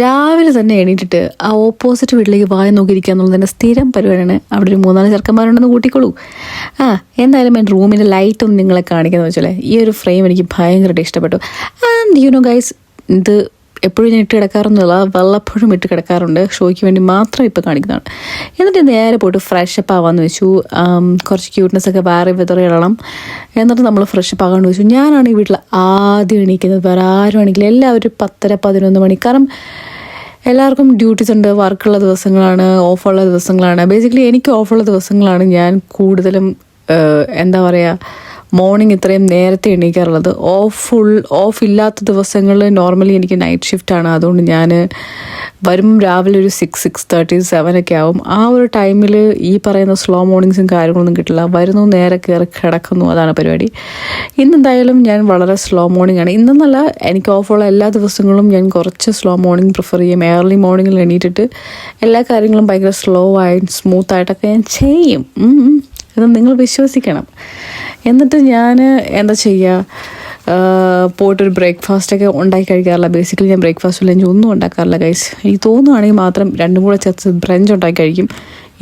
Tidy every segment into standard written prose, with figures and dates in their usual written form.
രാവിലെ തന്നെ എണീറ്റിട്ട് ആ ഓപ്പോസിറ്റ് വീട്ടിലേക്ക് വായ നോക്കിയിരിക്കുക എന്നുള്ളത് തന്നെ സ്ഥിരം പരിപാടിയാണ്. അവിടെ ഒരു 3-4 ചെറുക്കന്മാരുണ്ടെന്ന് കൂട്ടിക്കോളൂ. എന്തായാലും എൻ്റെ റൂമിൻ്റെ ലൈറ്റൊന്നും നിങ്ങളെ കാണിക്കുന്നത് വെച്ചാൽ ഈ ഒരു ഫ്രെയിം എനിക്ക് ഭയങ്കരമായിട്ട് ഇഷ്ടപ്പെട്ടു. ആൻഡ് യു നോ ഗൈസ്, ഇത് എപ്പോഴും ഞാൻ ഇട്ട് കിടക്കാറൊന്നുമില്ല, വല്ലപ്പോഴും ഇട്ട് കിടക്കാറുണ്ട്, ഷോയ്ക്ക് വേണ്ടി മാത്രം ഇപ്പോൾ കാണിക്കുന്നതാണ്. എന്നിട്ട് നേരെ പോയിട്ട് ഫ്രഷപ്പ് ആവാമെന്ന് വെച്ചു. കുറച്ച് ക്യൂട്ട്നെസ്സൊക്കെ വേറെ വിതറിയിടണം. എന്നിട്ട് നമ്മൾ ഫ്രഷപ്പ് ആകാമെന്ന് വെച്ചു. ഞാനാണ് ഈ വീട്ടിൽ ആദ്യം എണീക്കുന്നത്, വേറെ ആരും എണീക്കില്ല. എല്ലാവരും 10-11 മണി. കാരണം എല്ലാവർക്കും ഡ്യൂട്ടീസ് ഉണ്ട്, വർക്കുള്ള ദിവസങ്ങളാണ്, ഓഫുള്ള ദിവസങ്ങളാണ്. ബേസിക്കലി എനിക്ക് ഓഫുള്ള ദിവസങ്ങളാണ് ഞാൻ കൂടുതലും എന്താ പറയുക മോർണിംഗ് ഇത്രയും നേരത്തെ എണീക്കാറുള്ളത്. ഓഫ് ഇല്ലാത്ത ദിവസങ്ങളിൽ നോർമലി എനിക്ക് നൈറ്റ് ഷിഫ്റ്റാണ്. അതുകൊണ്ട് ഞാൻ വരും രാവിലെ ഒരു 6-6:30 7 ഒക്കെ ആവും. ആ ഒരു ടൈമിൽ ഈ പറയുന്ന സ്ലോ മോർണിംഗ്സും കാര്യങ്ങളൊന്നും കിട്ടില്ല. വരുന്നു, നേരെ കയറി കിടക്കുന്നു, അതാണ് പരിപാടി. ഇന്നെന്തായാലും ഞാൻ വളരെ സ്ലോ മോർണിംഗ് ആണ്. ഇന്നെന്നല്ല, എനിക്ക് ഓഫുള്ള എല്ലാ ദിവസങ്ങളും ഞാൻ കുറച്ച് സ്ലോ മോർണിംഗ് പ്രിഫർ ചെയ്യും. ഏർലി മോർണിംഗിൽ എണീറ്റിട്ട് എല്ലാ കാര്യങ്ങളും ഭയങ്കര സ്ലോ ആയിട്ട് സ്മൂത്തായിട്ടൊക്കെ ഞാൻ ചെയ്യും. ഇത് നിങ്ങൾ വിശ്വസിക്കണം. എന്നിട്ട് ഞാൻ എന്താ ചെയ്യുക, പോയിട്ടൊരു ബ്രേക്ക്ഫാസ്റ്റൊക്കെ ഉണ്ടാക്കി കഴിക്കാറില്ല. ബേസിക്കലി ഞാൻ ബ്രേക്ക്ഫാസ്റ്റ് ലഞ്ച് ഒന്നും ഉണ്ടാക്കാറില്ല ഗൈസ്. എനിക്ക് തോന്നുകയാണെങ്കിൽ മാത്രം രണ്ടും കൂടെ ചേർത്ത് ബ്രഞ്ച് ഉണ്ടാക്കി കഴിക്കും.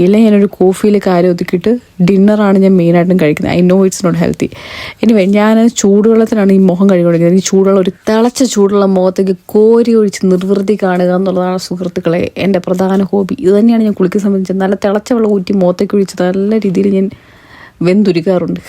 ഇല്ല, ഞാനൊരു കോഫിയിൽ കാര്യം ഒതുക്കിയിട്ട് ഡിന്നറാണ് ഞാൻ മെയിനായിട്ടും കഴിക്കുന്നത്. I know it's not healthy. Anyway, ഞാൻ ചൂടുവെള്ളത്തിലാണ് ഈ മുഖം കഴുകിക്കൊണ്ടിരിക്കുന്നത്. എനിക്ക് ചൂടുള്ള ഒരു തിളച്ച ചൂടുള്ള മുഖത്തേക്ക് കോരി ഒഴിച്ച് നിർവൃത്തി കാണുക എന്നുള്ളതാണ് സുഹൃത്തുക്കളെ എൻ്റെ പ്രധാന ഹോബി. ഇത് തന്നെയാണ് ഞാൻ കുളിക്കുന്ന സംബന്ധിച്ച്. നല്ല തിളച്ച വെള്ളം ഊറ്റി മുഖത്തേക്ക് ഒഴിച്ച് നല്ല രീതിയിൽ ഞാൻ വെന്തുരുക്കാറുണ്ട്.